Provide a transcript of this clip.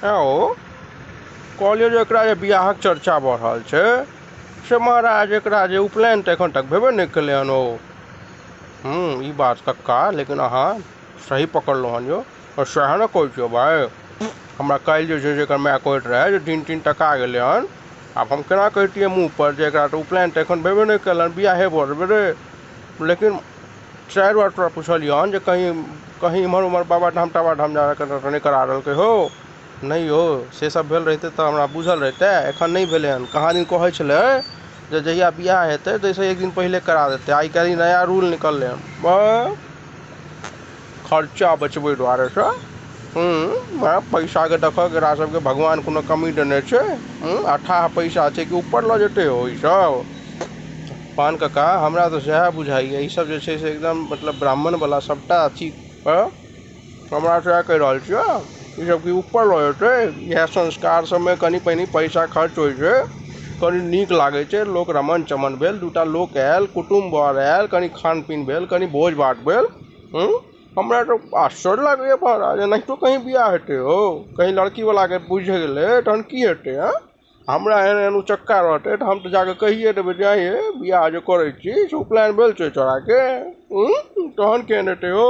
ओ कहलिए जे एकरा जे बियाहक चर्चा बढ़ रहल छै से महाराज एकरा जे उपनयन तऽ एखन तक भेबे नहि केलै हन ओ। ई बात कक्का लेकिन अहाँ सही पकड़लहुँ हन यौ, और सएह ने कहै छियौ भाय। हमरा काल्हि जे छै से एकर माय कहैत रहै जे 3 टका गेलै हन। आब हम केना कहितियै मुँह पर जे एकरा तऽ उपनयन तऽ एखन भेबे नहि केलनि, बियाहे भऽ रे। लेकिन 4 बार तोरा पुछलियै हन जे कहीं इम्हर उम्हर बाबाधाम टाबाधाम जा कऽ नहीं करा देलकै हो। नहीं यौ, से सब भेल रहितै तऽ हमरा बुझल रहितै, एखन नहीं भेलै हन। कहाँ दिन कहै छलै जे जहिया बियाह हेतै ताहिसँ एक दिन पहिले करा देतै। आइ काल्हि नया रूल निकललै हन खर्चा बचबै दुआरे से। पैसाके देखऽ एकरा सबके भगवान कोनो कमी देने छै? अथाह पैसा छै कि ऊपर लऽ जेतै हो ई सब। पान काका हमरा तऽ सएह बुझाइए ई सब जे छै से एकदम मतलब ब्राह्मण वाला सबटा अथी हमरा सएह कहि रहल छियै। ई सब की ऊपर लऽ जेतै? इएह संस्कार सबमे कनि पनी पैसा खर्च होइ छै, कनि नीक लागै छै, लोक रमन चमन भेल, 2टा लोक आयल, कुटुम्ब बर आयल, कनि खान पीन भेल, कनि भोज भात भेल। हमरा तो आश्चर्य लागैए महाराज, एनाहितो कहीं बियाह हेतै हो? कहीं लड़की वाला के बुझि गेलै तहन की हेतै? हमरा एहन एहन उचक्का रहतै तऽ हम तऽ जाके कहिए देबै जे ये बियाह जे करै छी से उपनयन भेल छै तोरा के, तहन केहन हेतै हो?